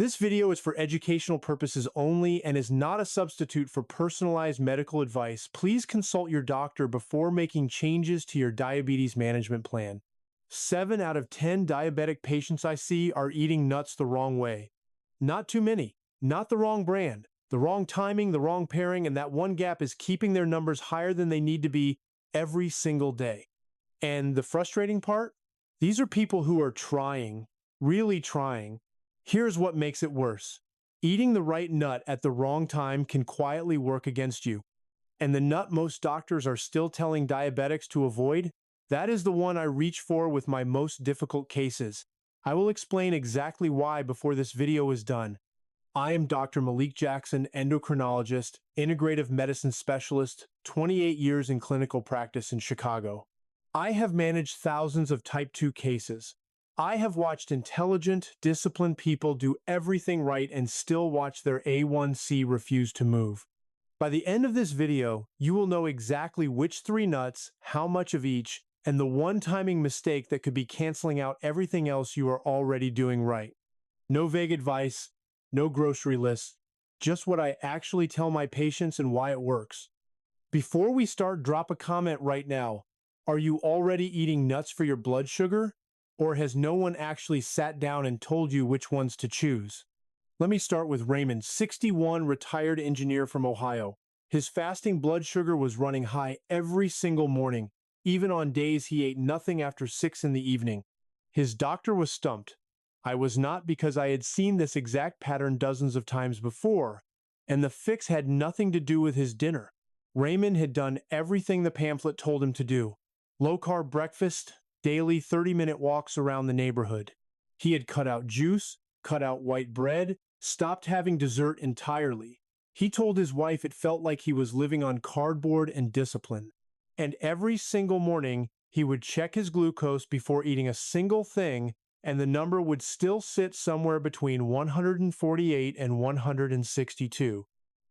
This video is for educational purposes only and is not a substitute for personalized medical advice. Please consult your doctor before making changes to your diabetes management plan. 7 out of 10 diabetic patients I see are eating nuts the wrong way. Not too many, not the wrong brand, the wrong timing, the wrong pairing, and that one gap is keeping their numbers higher than they need to be every single day. And the frustrating part? These are people who are trying, really trying. Here's what makes it worse. Eating the right nut at the wrong time can quietly work against you. And the nut most doctors are still telling diabetics to avoid? That is the one I reach for with my most difficult cases. I will explain exactly why before this video is done. I am Dr. Malik Jackson, endocrinologist, integrative medicine specialist, 28 years in clinical practice in Chicago. I have managed thousands of type 2 cases. I have watched intelligent, disciplined people do everything right and still watch their A1C refuse to move. By the end of this video, you will know exactly which 3 nuts, how much of each, and the one timing mistake that could be canceling out everything else you are already doing right. No vague advice, no grocery lists, just what I actually tell my patients and why it works. Before we start, drop a comment right now. Are you already eating nuts for your blood sugar? Or has no one actually sat down and told you which ones to choose? Let me start with Raymond, 61, retired engineer from Ohio. His fasting blood sugar was running high every single morning, even on days he ate nothing after 6 in the evening. His doctor was stumped. I was not, because I had seen this exact pattern dozens of times before, and the fix had nothing to do with his dinner. Raymond had done everything the pamphlet told him to do. Low-carb breakfast, daily 30-minute walks around the neighborhood. He had cut out juice, cut out white bread, stopped having dessert entirely. He told his wife it felt like he was living on cardboard and discipline. And every single morning, he would check his glucose before eating a single thing, and the number would still sit somewhere between 148 and 162.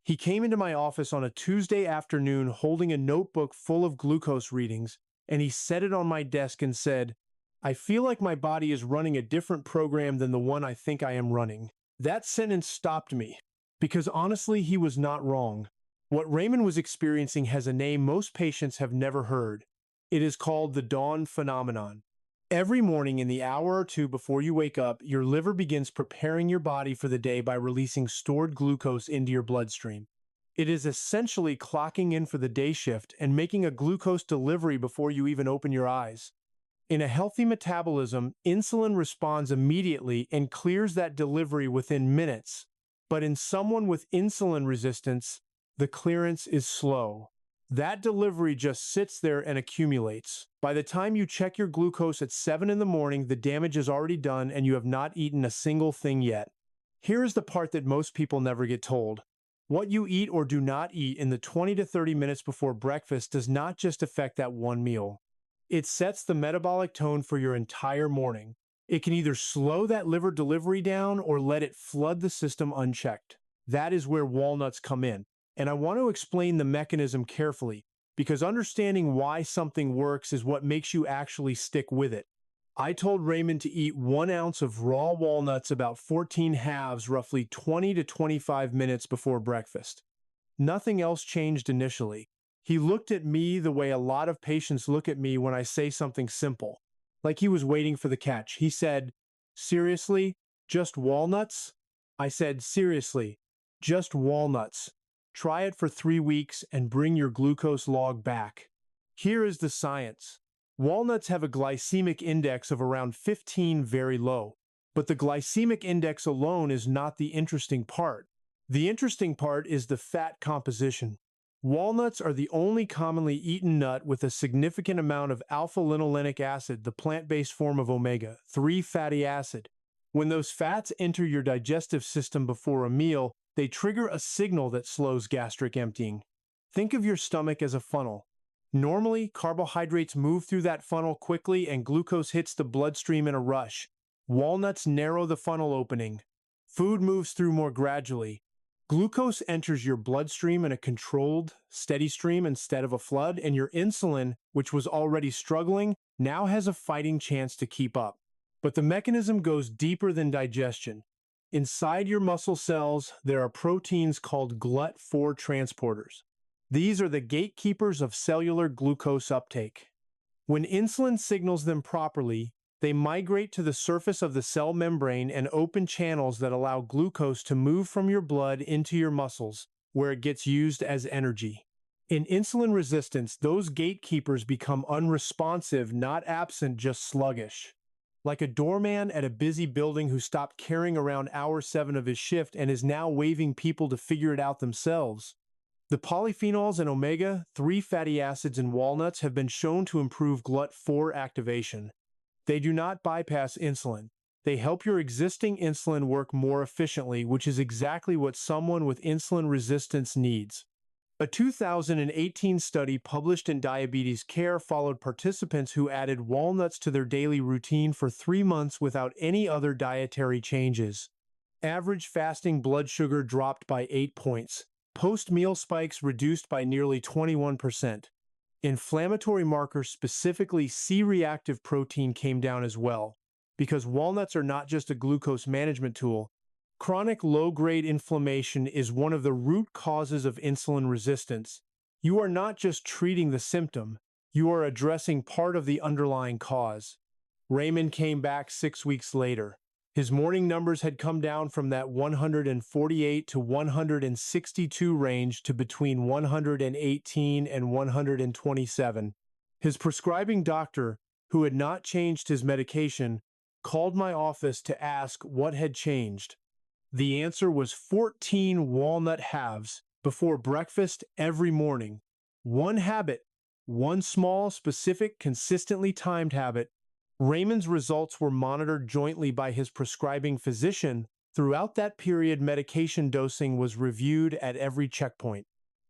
He came into my office on a Tuesday afternoon holding a notebook full of glucose readings, and he set it on my desk and said, "I feel like my body is running a different program than the one I think I am running." That sentence stopped me, because honestly, he was not wrong. What Raymond was experiencing has a name most patients have never heard. It is called the dawn phenomenon. Every morning in the hour or two before you wake up, your liver begins preparing your body for the day by releasing stored glucose into your bloodstream. It is essentially clocking in for the day shift and making a glucose delivery before you even open your eyes. In a healthy metabolism, insulin responds immediately and clears that delivery within minutes. But in someone with insulin resistance, the clearance is slow. That delivery just sits there and accumulates. By the time you check your glucose at 7 in the morning, the damage is already done and you have not eaten a single thing yet. Here is the part that most people never get told. What you eat or do not eat in the 20 to 30 minutes before breakfast does not just affect that one meal. It sets the metabolic tone for your entire morning. It can either slow that liver delivery down or let it flood the system unchecked. That is where walnuts come in. And I want to explain the mechanism carefully, because understanding why something works is what makes you actually stick with it. I told Raymond to eat 1 ounce of raw walnuts about 14 halves, roughly 20 to 25 minutes before breakfast. Nothing else changed initially. He looked at me the way a lot of patients look at me when I say something simple, like he was waiting for the catch. He said, "Seriously? Just walnuts?" I said, "Seriously, just walnuts. Try it for 3 weeks and bring your glucose log back." Here is the science. Walnuts have a glycemic index of around 15, very low. But the glycemic index alone is not the interesting part. The interesting part is the fat composition. Walnuts are the only commonly eaten nut with a significant amount of alpha-linolenic acid, the plant-based form of omega-3 fatty acid. When those fats enter your digestive system before a meal, they trigger a signal that slows gastric emptying. Think of your stomach as a funnel. Normally, carbohydrates move through that funnel quickly and glucose hits the bloodstream in a rush. Walnuts narrow the funnel opening. Food moves through more gradually. Glucose enters your bloodstream in a controlled, steady stream instead of a flood, and your insulin, which was already struggling, now has a fighting chance to keep up. But the mechanism goes deeper than digestion. Inside your muscle cells, there are proteins called GLUT4 transporters. These are the gatekeepers of cellular glucose uptake. When insulin signals them properly, they migrate to the surface of the cell membrane and open channels that allow glucose to move from your blood into your muscles, where it gets used as energy. In insulin resistance, those gatekeepers become unresponsive, not absent, just sluggish. Like a doorman at a busy building who stopped carrying around hour 7 of his shift and is now waving people to figure it out themselves. The polyphenols and omega-3 fatty acids in walnuts have been shown to improve GLUT4 activation. They do not bypass insulin. They help your existing insulin work more efficiently, which is exactly what someone with insulin resistance needs. A 2018 study published in Diabetes Care followed participants who added walnuts to their daily routine for 3 months without any other dietary changes. Average fasting blood sugar dropped by 8 points. Post-meal spikes reduced by nearly 21%. Inflammatory markers, specifically C-reactive protein, came down as well. Because walnuts are not just a glucose management tool, chronic low-grade inflammation is one of the root causes of insulin resistance. You are not just treating the symptom, you are addressing part of the underlying cause. Raymond came back 6 weeks later. His morning numbers had come down from that 148 to 162 range to between 118 and 127. His prescribing doctor, who had not changed his medication, called my office to ask what had changed. The answer was 14 walnut halves before breakfast every morning. One habit, one small, specific, consistently timed habit. Raymond's results were monitored jointly by his prescribing physician. Throughout that period, medication dosing was reviewed at every checkpoint.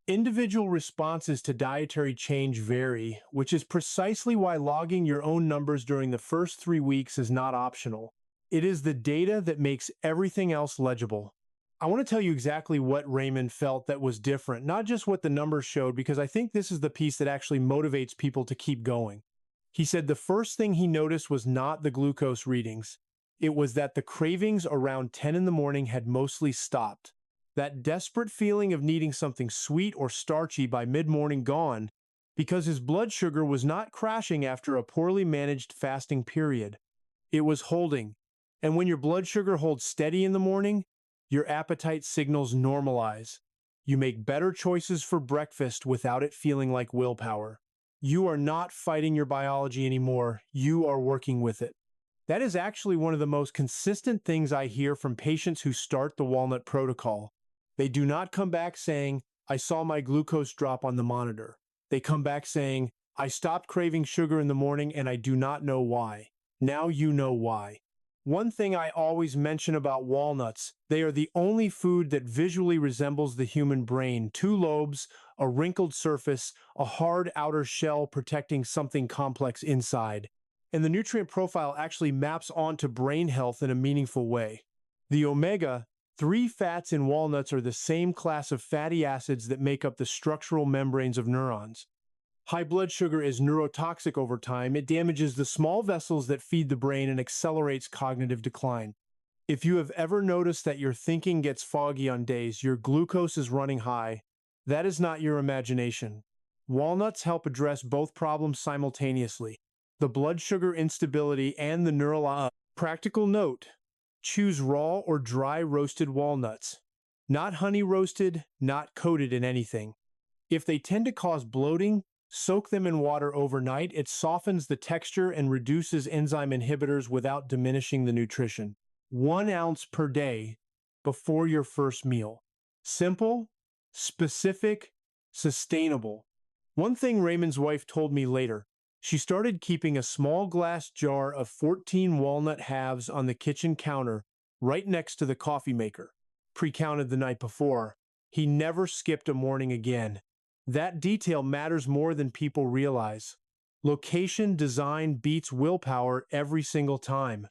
Individual responses to dietary change vary, which is precisely why logging your own numbers during the first 3 weeks is not optional. It is the data that makes everything else legible. I want to tell you exactly what Raymond felt that was different, not just what the numbers showed, because I think this is the piece that actually motivates people to keep going. He said the first thing he noticed was not the glucose readings. It was that the cravings around 10 in the morning had mostly stopped. That desperate feeling of needing something sweet or starchy by mid-morning gone, because his blood sugar was not crashing after a poorly managed fasting period. It was holding. And when your blood sugar holds steady in the morning, your appetite signals normalize. You make better choices for breakfast without it feeling like willpower. You are not fighting your biology anymore, you are working with it. That is actually one of the most consistent things I hear from patients who start the Walnut protocol. They do not come back saying, I saw my glucose drop on the monitor. They come back saying, I stopped craving sugar in the morning and I do not know why. Now you know why. One thing I always mention about walnuts, they are the only food that visually resembles the human brain. 2 lobes, a wrinkled surface, a hard outer shell protecting something complex inside. And the nutrient profile actually maps onto brain health in a meaningful way. The omega-3 fats in walnuts are the same class of fatty acids that make up the structural membranes of neurons. High blood sugar is neurotoxic over time. It damages the small vessels that feed the brain and accelerates cognitive decline. If you have ever noticed that your thinking gets foggy on days your glucose is running high, that is not your imagination. Walnuts help address both problems simultaneously, the blood sugar instability and the neural. Practical note: choose raw or dry roasted walnuts. Not honey roasted, not coated in anything. If they tend to cause bloating, soak them in water overnight. It softens the texture and reduces enzyme inhibitors without diminishing the nutrition. 1 ounce per day before your first meal. Simple, specific, sustainable. One thing Raymond's wife told me later, she started keeping a small glass jar of 14 walnut halves on the kitchen counter right next to the coffee maker, pre-counted the night before. He never skipped a morning again. That detail matters more than people realize. Location design beats willpower every single time.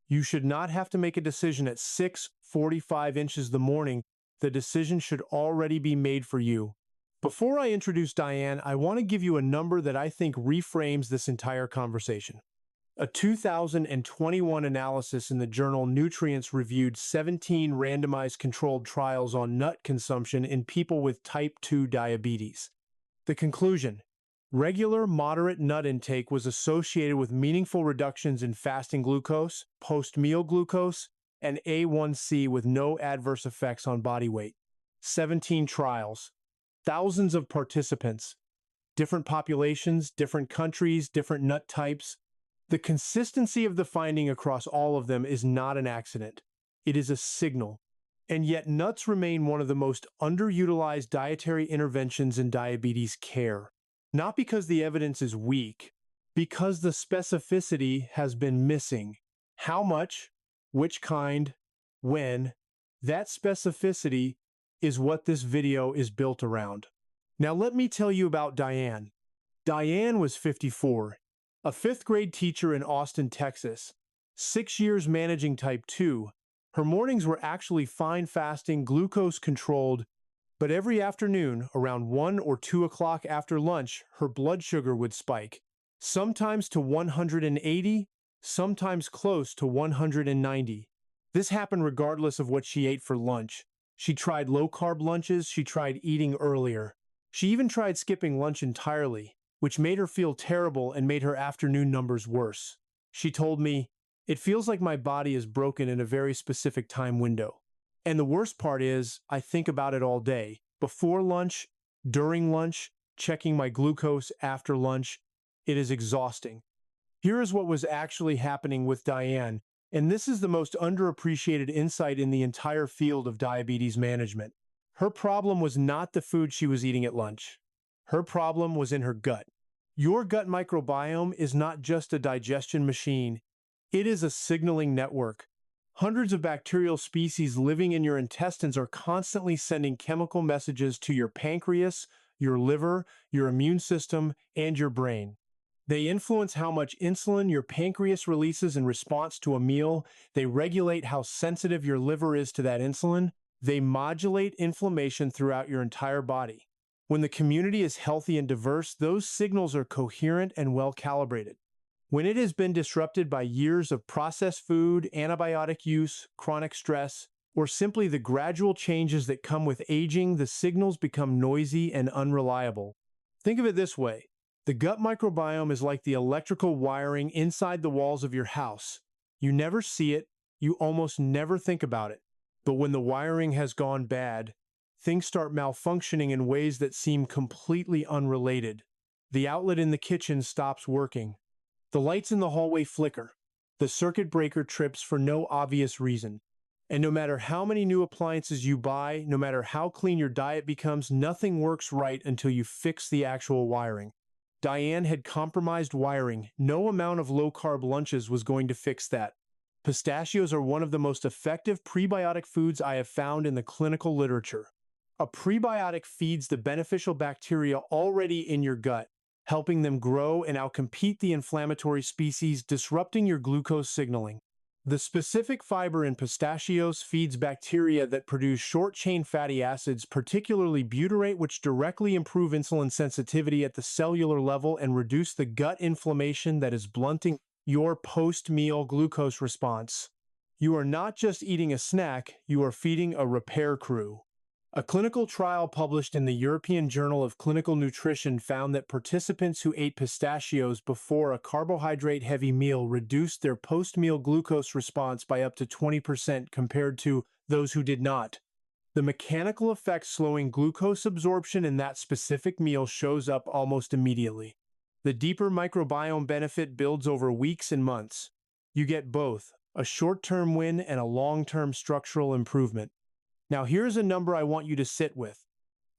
You should not have to make a decision at 6:45 inches the morning. The decision should already be made for you. Before I introduce Diane, I want to give you a number that I think reframes this entire conversation. A 2021 analysis in the journal Nutrients reviewed 17 randomized controlled trials on nut consumption in people with type 2 diabetes. The conclusion: regular, moderate nut intake was associated with meaningful reductions in fasting glucose, post-meal glucose, and A1C with no adverse effects on body weight. 17 trials, thousands of participants, different populations, different countries, different nut types. The consistency of the finding across all of them is not an accident. It is a signal. And yet nuts remain one of the most underutilized dietary interventions in diabetes care. Not because the evidence is weak, because the specificity has been missing. How much, which kind, when, that specificity is what this video is built around. Now let me tell you about Diane. Diane was 54, a fifth-grade teacher in Austin, Texas, 6 years managing type 2. Her mornings were actually fine fasting, glucose-controlled, but every afternoon, around 1 or 2 o'clock after lunch, her blood sugar would spike, sometimes to 180, sometimes close to 190. This happened regardless of what she ate for lunch. She tried low-carb lunches, she tried eating earlier. She even tried skipping lunch entirely, which made her feel terrible and made her afternoon numbers worse. She told me, "It feels like my body is broken in a very specific time window. And the worst part is, I think about it all day. Before lunch, during lunch, checking my glucose after lunch. It is exhausting." Here is what was actually happening with Diane, and this is the most underappreciated insight in the entire field of diabetes management. Her problem was not the food she was eating at lunch. Her problem was in her gut. Your gut microbiome is not just a digestion machine. It is a signaling network. Hundreds of bacterial species living in your intestines are constantly sending chemical messages to your pancreas, your liver, your immune system, and your brain. They influence how much insulin your pancreas releases in response to a meal. They regulate how sensitive your liver is to that insulin. They modulate inflammation throughout your entire body. When the community is healthy and diverse, those signals are coherent and well-calibrated. When it has been disrupted by years of processed food, antibiotic use, chronic stress, or simply the gradual changes that come with aging, the signals become noisy and unreliable. Think of it this way. The gut microbiome is like the electrical wiring inside the walls of your house. You never see it, you almost never think about it. But when the wiring has gone bad, things start malfunctioning in ways that seem completely unrelated. The outlet in the kitchen stops working. The lights in the hallway flicker. The circuit breaker trips for no obvious reason. And no matter how many new appliances you buy, no matter how clean your diet becomes, nothing works right until you fix the actual wiring. Diane had compromised wiring. No amount of low-carb lunches was going to fix that. Pistachios are one of the most effective prebiotic foods I have found in the clinical literature. A prebiotic feeds the beneficial bacteria already in your gut, helping them grow and outcompete the inflammatory species, disrupting your glucose signaling. The specific fiber in pistachios feeds bacteria that produce short-chain fatty acids, particularly butyrate, which directly improve insulin sensitivity at the cellular level and reduce the gut inflammation that is blunting your post-meal glucose response. You are not just eating a snack, you are feeding a repair crew. A clinical trial published in the European Journal of Clinical Nutrition found that participants who ate pistachios before a carbohydrate-heavy meal reduced their post-meal glucose response by up to 20% compared to those who did not. The mechanical effect slowing glucose absorption in that specific meal shows up almost immediately. The deeper microbiome benefit builds over weeks and months. You get both, a short-term win and a long-term structural improvement. Now here's a number I want you to sit with.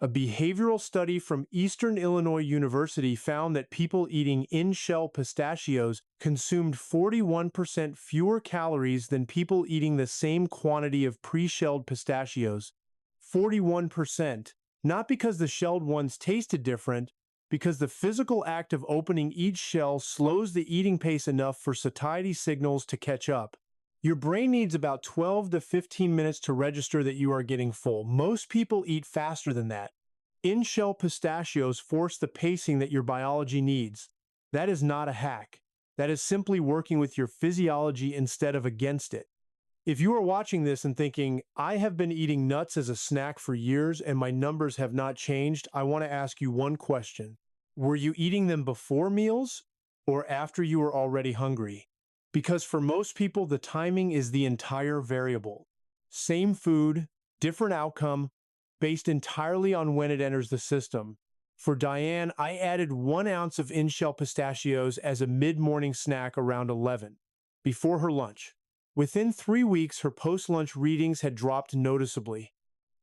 A behavioral study from Eastern Illinois University found that people eating in-shell pistachios consumed 41% fewer calories than people eating the same quantity of pre-shelled pistachios. 41%. Not because the shelled ones tasted different, because the physical act of opening each shell slows the eating pace enough for satiety signals to catch up. Your brain needs about 12 to 15 minutes to register that you are getting full. Most people eat faster than that. In-shell pistachios force the pacing that your biology needs. That is not a hack. That is simply working with your physiology instead of against it. If you are watching this and thinking, I have been eating nuts as a snack for years and my numbers have not changed, I want to ask you one question. Were you eating them before meals or after you were already hungry? Because for most people, the timing is the entire variable. Same food, different outcome, based entirely on when it enters the system. For Diane, I added 1 ounce of in-shell pistachios as a mid-morning snack around 11, before her lunch. Within 3 weeks, her post-lunch readings had dropped noticeably.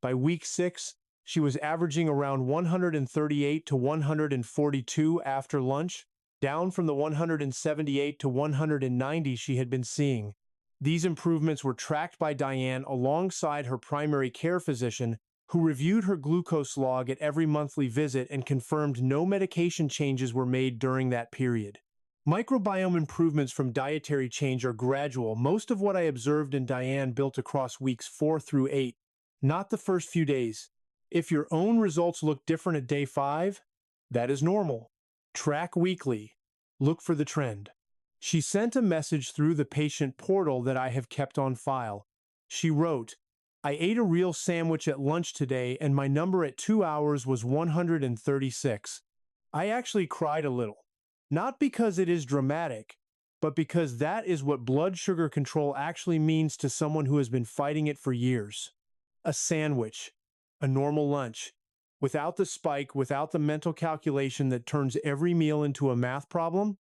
By week 6, she was averaging around 138 to 142 after lunch, down from the 178 to 190 she had been seeing. These improvements were tracked by Diane alongside her primary care physician, who reviewed her glucose log at every monthly visit and confirmed no medication changes were made during that period. Microbiome improvements from dietary change are gradual. Most of what I observed in Diane built across weeks 4 through 8, not the first few days. If your own results look different at day 5, that is normal. Track weekly. Look for the trend. She sent a message through the patient portal that I have kept on file. She wrote, I ate a real sandwich at lunch today and my number at 2 hours was 136. I actually cried a little. Not because it is dramatic, but because that is what blood sugar control actually means to someone who has been fighting it for years. A sandwich, a normal lunch, without the spike, without the mental calculation that turns every meal into a math problem.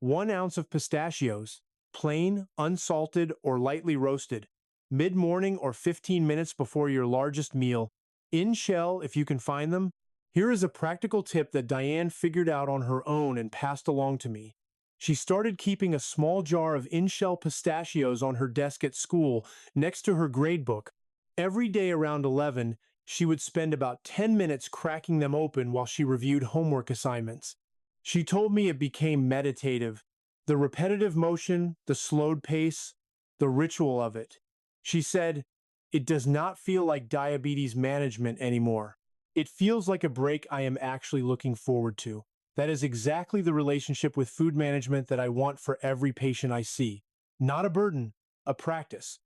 1 ounce of pistachios, plain, unsalted, or lightly roasted, mid-morning or 15 minutes before your largest meal, in shell if you can find them. Here is a practical tip that Diane figured out on her own and passed along to me. She started keeping a small jar of in-shell pistachios on her desk at school next to her gradebook. Every day around 11, she would spend about 10 minutes cracking them open while she reviewed homework assignments. She told me it became meditative. The repetitive motion, the slowed pace, the ritual of it. She said, it does not feel like diabetes management anymore. It feels like a break I am actually looking forward to. That is exactly the relationship with food management that I want for every patient I see. Not a burden, a practice.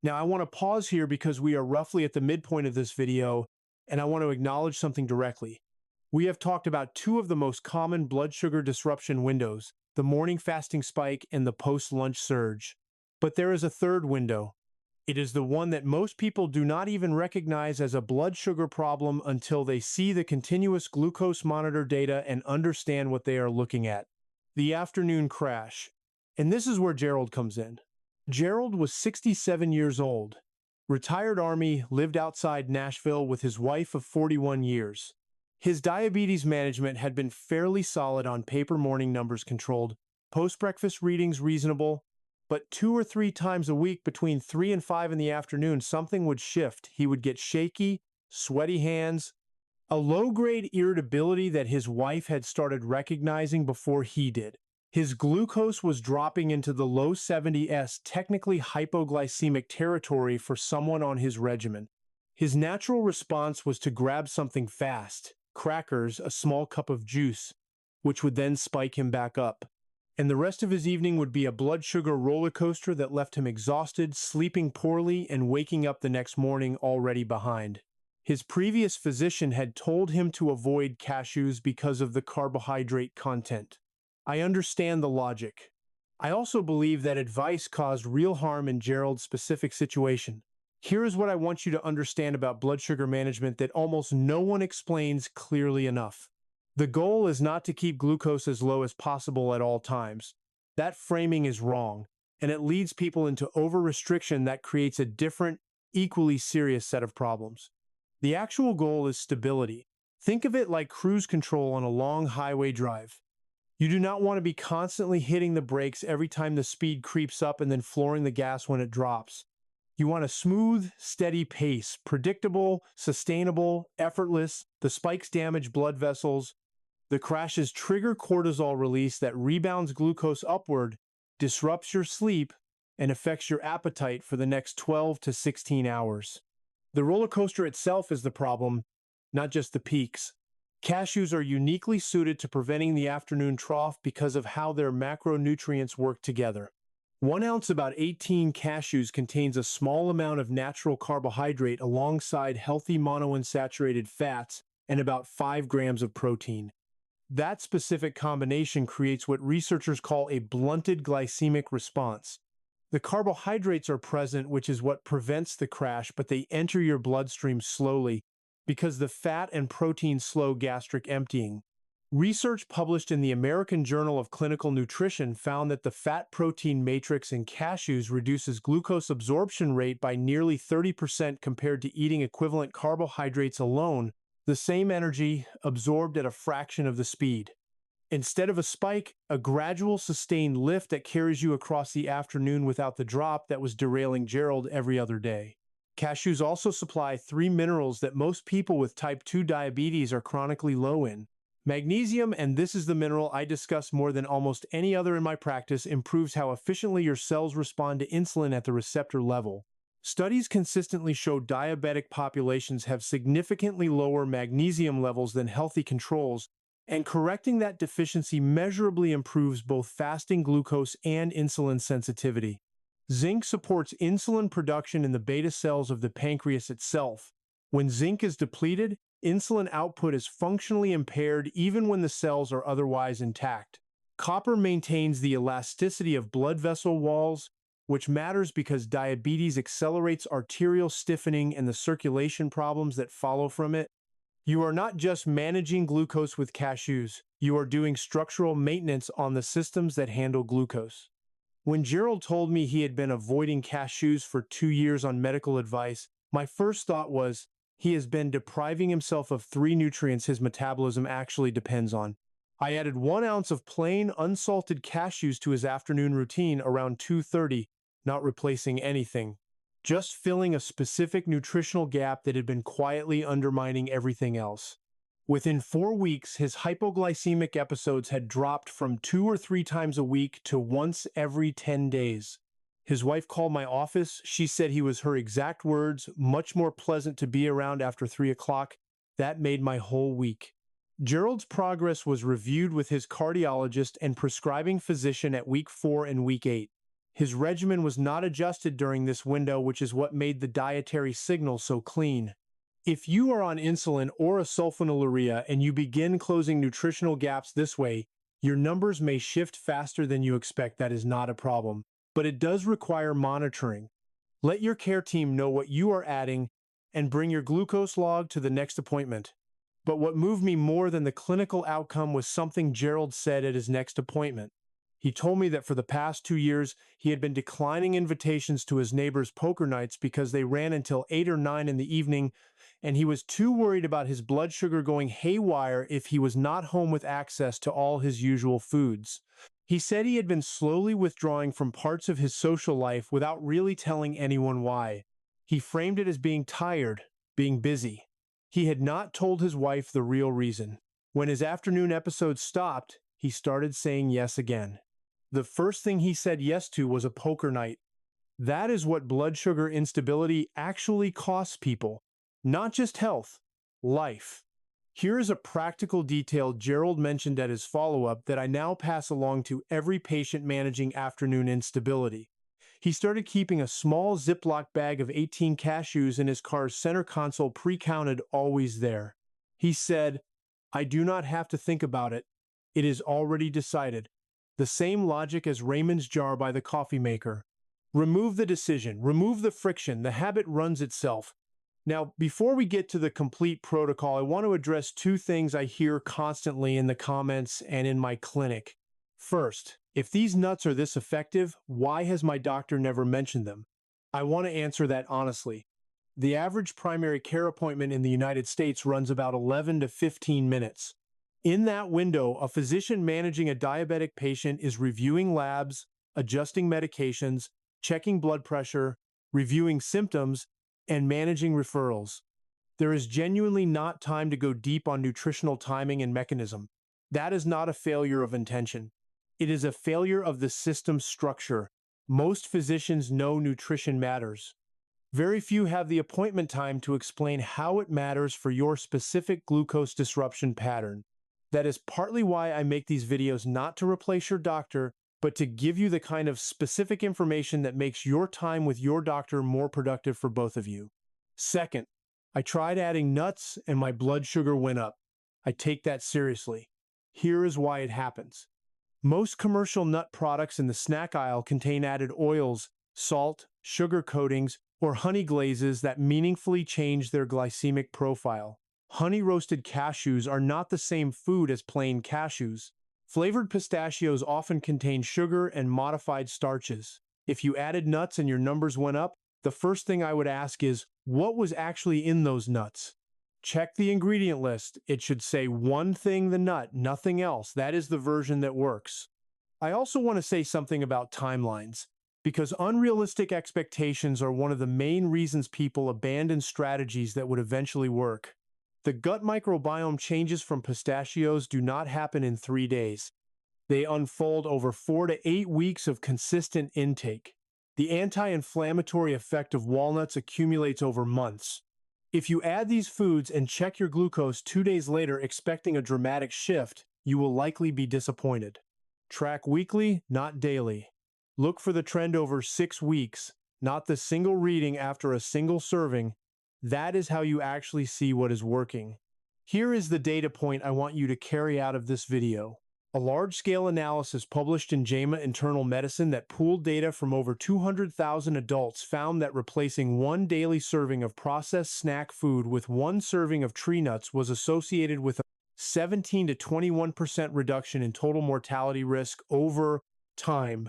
Now I want to pause here because we are roughly at the midpoint of this video, and I want to acknowledge something directly. We have talked about 2 of the most common blood sugar disruption windows, the morning fasting spike and the post-lunch surge. But there is a third window. It is the one that most people do not even recognize as a blood sugar problem until they see the continuous glucose monitor data and understand what they are looking at. The afternoon crash. And this is where Gerald comes in. Gerald was 67 years old. Retired Army, lived outside Nashville with his wife of 41 years. His diabetes management had been fairly solid on paper, morning numbers controlled, post-breakfast readings reasonable, but 2 or 3 times a week between 3 and 5 in the afternoon, something would shift. He would get shaky, sweaty hands, a low-grade irritability that his wife had started recognizing before he did. His glucose was dropping into the low 70s, technically hypoglycemic territory for someone on his regimen. His natural response was to grab something fast, crackers, a small cup of juice, which would then spike him back up. And the rest of his evening would be a blood sugar roller coaster that left him exhausted, sleeping poorly, and waking up the next morning already behind. His previous physician had told him to avoid cashews because of the carbohydrate content. I understand the logic. I also believe that advice caused real harm in Gerald's specific situation. Here is what I want you to understand about blood sugar management that almost no one explains clearly enough. The goal is not to keep glucose as low as possible at all times. That framing is wrong, and it leads people into over-restriction that creates a different, equally serious set of problems. The actual goal is stability. Think of it like cruise control on a long highway drive. You do not want to be constantly hitting the brakes every time the speed creeps up and then flooring the gas when it drops. You want a smooth, steady pace, predictable, sustainable, effortless. The spikes damage blood vessels. The crashes trigger cortisol release that rebounds glucose upward, disrupts your sleep, and affects your appetite for the next 12 to 16 hours. The roller coaster itself is the problem, not just the peaks. Cashews are uniquely suited to preventing the afternoon trough because of how their macronutrients work together. 1 ounce, about 18 cashews, contains a small amount of natural carbohydrate alongside healthy monounsaturated fats and about 5 grams of protein. That specific combination creates what researchers call a blunted glycemic response. The carbohydrates are present, which is what prevents the crash, but they enter your bloodstream slowly because the fat and protein slow gastric emptying. Research published in the American Journal of Clinical Nutrition found that the fat-protein matrix in cashews reduces glucose absorption rate by nearly 30% compared to eating equivalent carbohydrates alone, the same energy absorbed at a fraction of the speed. Instead of a spike, a gradual sustained lift that carries you across the afternoon without the drop that was derailing Gerald every other day. Cashews also supply 3 minerals that most people with type 2 diabetes are chronically low in. Magnesium, and this is the mineral I discuss more than almost any other in my practice, improves how efficiently your cells respond to insulin at the receptor level. Studies consistently show diabetic populations have significantly lower magnesium levels than healthy controls, and correcting that deficiency measurably improves both fasting glucose and insulin sensitivity. Zinc supports insulin production in the beta cells of the pancreas itself. When zinc is depleted, insulin output is functionally impaired even when the cells are otherwise intact. Copper maintains the elasticity of blood vessel walls, which matters because diabetes accelerates arterial stiffening and the circulation problems that follow from it. You are not just managing glucose with cashews, you are doing structural maintenance on the systems that handle glucose. When Gerald told me he had been avoiding cashews for 2 years on medical advice, my first thought was, he has been depriving himself of 3 nutrients his metabolism actually depends on. I added 1 ounce of plain, unsalted cashews to his afternoon routine around 2:30, not replacing anything, just filling a specific nutritional gap that had been quietly undermining everything else. Within 4 weeks, his hypoglycemic episodes had dropped from 2 or 3 times a week to once every 10 days. His wife called my office. She said he was, her exact words, much more pleasant to be around after 3 o'clock. That made my whole week. Gerald's progress was reviewed with his cardiologist and prescribing physician at week 4 and week 8. His regimen was not adjusted during this window, which is what made the dietary signal so clean. If you are on insulin or a sulfonylurea and you begin closing nutritional gaps this way, your numbers may shift faster than you expect. That is not a problem, but it does require monitoring. Let your care team know what you are adding and bring your glucose log to the next appointment. But what moved me more than the clinical outcome was something Gerald said at his next appointment. He told me that for the past 2 years, he had been declining invitations to his neighbors' poker nights because they ran until 8 or 9 in the evening, and he was too worried about his blood sugar going haywire if he was not home with access to all his usual foods. He said he had been slowly withdrawing from parts of his social life without really telling anyone why. He framed it as being tired, being busy. He had not told his wife the real reason. When his afternoon episodes stopped, he started saying yes again. The first thing he said yes to was a poker night. That is what blood sugar instability actually costs people. Not just health, life. Here is a practical detail Gerald mentioned at his follow-up that I now pass along to every patient managing afternoon instability. He started keeping a small Ziploc bag of 18 cashews in his car's center console, pre-counted, always there. He said, "I do not have to think about it. It is already decided." The same logic as Raymond's jar by the coffee maker. Remove the decision, remove the friction, the habit runs itself. Now, before we get to the complete protocol, I want to address 2 things I hear constantly in the comments and in my clinic. First, if these nuts are this effective, why has my doctor never mentioned them? I want to answer that honestly. The average primary care appointment in the United States runs about 11 to 15 minutes. In that window, a physician managing a diabetic patient is reviewing labs, adjusting medications, checking blood pressure, reviewing symptoms, and managing referrals. There is genuinely not time to go deep on nutritional timing and mechanism. That is not a failure of intention. It is a failure of the system structure. Most physicians know nutrition matters. Very few have the appointment time to explain how it matters for your specific glucose disruption pattern. That is partly why I make these videos, not to replace your doctor, but to give you the kind of specific information that makes your time with your doctor more productive for both of you. Second, I tried adding nuts and my blood sugar went up. I take that seriously. Here is why it happens. Most commercial nut products in the snack aisle contain added oils, salt, sugar coatings, or honey glazes that meaningfully change their glycemic profile. Honey-roasted cashews are not the same food as plain cashews. Flavored pistachios often contain sugar and modified starches. If you added nuts and your numbers went up, the first thing I would ask is, what was actually in those nuts? Check the ingredient list. It should say one thing, the nut, nothing else. That is the version that works. I also want to say something about timelines, because unrealistic expectations are one of the main reasons people abandon strategies that would eventually work. The gut microbiome changes from pistachios do not happen in 3 days. They unfold over 4 to 8 weeks of consistent intake. The anti-inflammatory effect of walnuts accumulates over months. If you add these foods and check your glucose 2 days later expecting a dramatic shift, you will likely be disappointed. Track weekly, not daily. Look for the trend over 6 weeks, not the single reading after a single serving. That is how you actually see what is working. Here is the data point I want you to carry out of this video. A large-scale analysis published in JAMA Internal Medicine that pooled data from over 200,000 adults found that replacing one daily serving of processed snack food with one serving of tree nuts was associated with a 17 to 21% reduction in total mortality risk over time.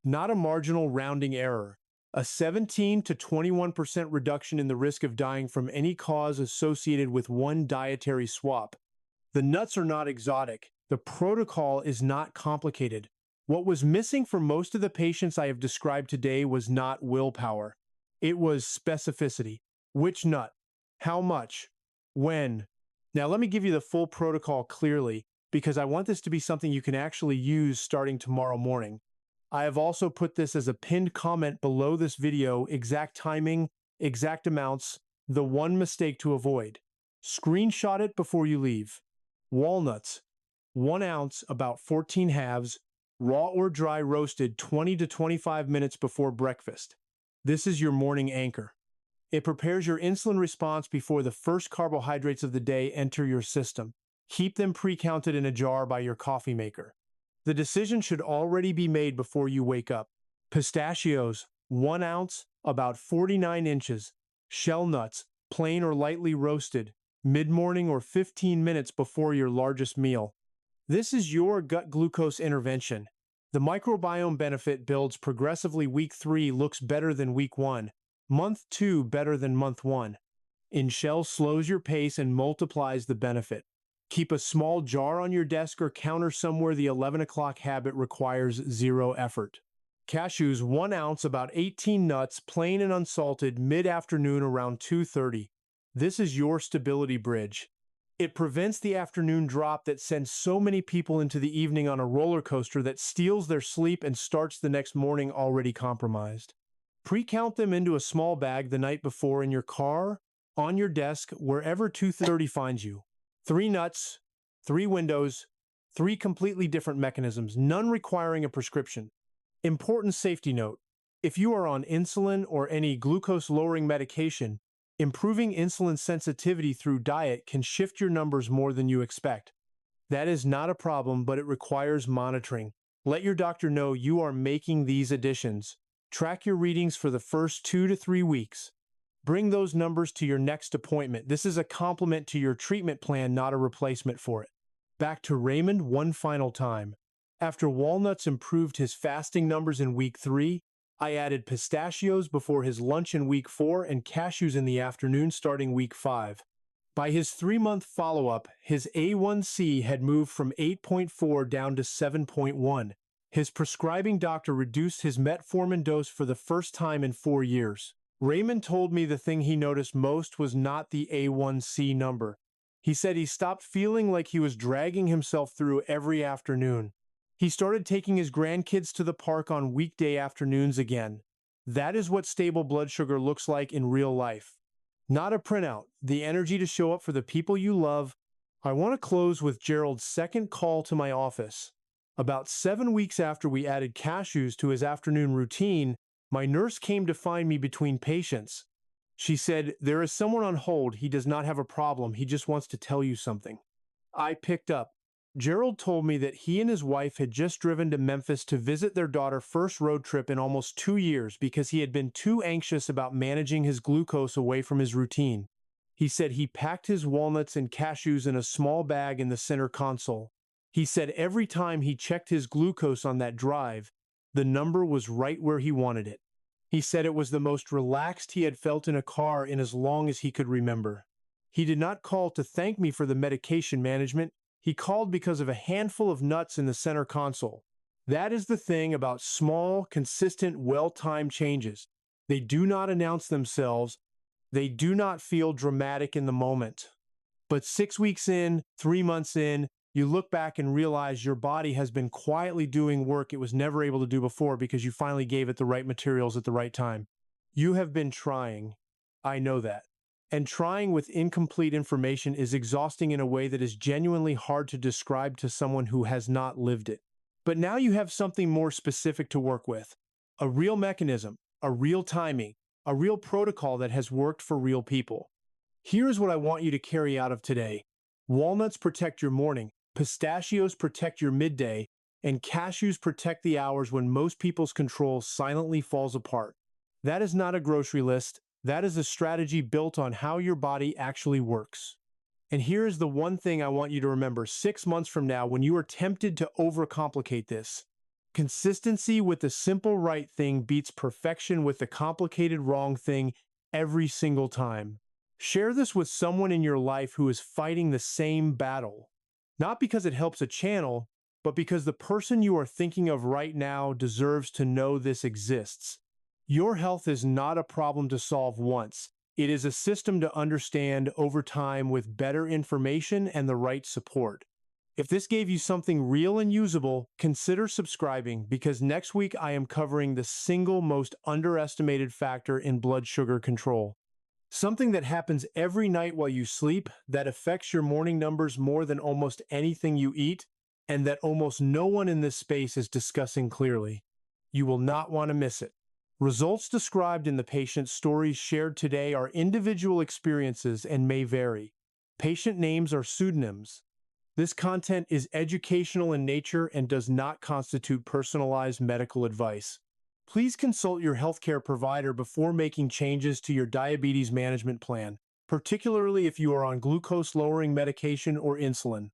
Not a marginal rounding error. A 17 to 21% reduction in the risk of dying from any cause associated with one dietary swap. The nuts are not exotic. The protocol is not complicated. What was missing for most of the patients I have described today was not willpower. It was specificity. Which nut? How much? When? Now let me give you the full protocol clearly, because I want this to be something you can actually use starting tomorrow morning. I have also put this as a pinned comment below this video: exact timing, exact amounts, the one mistake to avoid. Screenshot it before you leave. Walnuts. 1 ounce, about 14 halves, raw or dry roasted 20 to 25 minutes before breakfast. This is your morning anchor. It prepares your insulin response before the first carbohydrates of the day enter your system. Keep them pre-counted in a jar by your coffee maker. The decision should already be made before you wake up. Pistachios, 1 ounce, about 49 inches. Shell nuts, plain or lightly roasted, mid-morning or 15 minutes before your largest meal. This is your gut glucose intervention. The microbiome benefit builds progressively. Week 3 looks better than week 1. Month 2 better than month 1. In shell slows your pace and multiplies the benefit. Keep a small jar on your desk or counter somewhere. The 11 o'clock habit requires 0 effort. Cashews, 1 ounce, about 18 nuts, plain and unsalted, mid-afternoon around 2:30. This is your stability bridge. It prevents the afternoon drop that sends so many people into the evening on a roller coaster that steals their sleep and starts the next morning already compromised. Pre-count them into a small bag the night before in your car, on your desk, wherever 2:30 finds you. 3 nuts, 3 windows, 3 completely different mechanisms, none requiring a prescription. Important safety note: if you are on insulin or any glucose-lowering medication, improving insulin sensitivity through diet can shift your numbers more than you expect. That is not a problem, but it requires monitoring. Let your doctor know you are making these additions. Track your readings for the first 2 to 3 weeks. Bring those numbers to your next appointment. This is a complement to your treatment plan, not a replacement for it. Back to Raymond one final time. After Walnuts improved his fasting numbers in week 3, I added pistachios before his lunch in week 4 and cashews in the afternoon starting week 5. By his 3-month follow-up, his A1C had moved from 8.4 down to 7.1. His prescribing doctor reduced his metformin dose for the first time in 4 years. Raymond told me the thing he noticed most was not the A1C number. He said he stopped feeling like he was dragging himself through every afternoon. He started taking his grandkids to the park on weekday afternoons again. That is what stable blood sugar looks like in real life. Not a printout, the energy to show up for the people you love. I want to close with Gerald's second call to my office. About 7 weeks after we added Cashews to his afternoon routine, my nurse came to find me between patients. She said, "There is someone on hold. He does not have a problem. He just wants to tell you something." I picked up. Gerald told me that he and his wife had just driven to Memphis to visit their daughter's first road trip in almost 2 years because he had been too anxious about managing his glucose away from his routine. He said he packed his walnuts and cashews in a small bag in the center console. He said every time he checked his glucose on that drive, the number was right where he wanted it. He said it was the most relaxed he had felt in a car in as long as he could remember. He did not call to thank me for the medication management. He called because of a handful of nuts in the center console. That is the thing about small, consistent, well-timed changes. They do not announce themselves. They do not feel dramatic in the moment. But 6 weeks in, 3 months in, you look back and realize your body has been quietly doing work it was never able to do before because you finally gave it the right materials at the right time. You have been trying. I know that. And trying with incomplete information is exhausting in a way that is genuinely hard to describe to someone who has not lived it. But now you have something more specific to work with. A real mechanism, a real timing, a real protocol that has worked for real people. Here is what I want you to carry out of today. Walnuts protect your morning, pistachios protect your midday, and cashews protect the hours when most people's control silently falls apart. That is not a grocery list. That is a strategy built on how your body actually works. And here is the one thing I want you to remember 6 months from now when you are tempted to overcomplicate this. Consistency with the simple right thing beats perfection with the complicated wrong thing every single time. Share this with someone in your life who is fighting the same battle. Not because it helps a channel, but because the person you are thinking of right now deserves to know this exists. Your health is not a problem to solve once. It is a system to understand over time with better information and the right support. If this gave you something real and usable, consider subscribing because next week I am covering the single most underestimated factor in blood sugar control. Something that happens every night while you sleep, that affects your morning numbers more than almost anything you eat, and that almost no one in this space is discussing clearly. You will not want to miss it. Results described in the patient's stories shared today are individual experiences and may vary. Patient names are pseudonyms. This content is educational in nature and does not constitute personalized medical advice. Please consult your healthcare provider before making changes to your diabetes management plan, particularly if you are on glucose-lowering medication or insulin.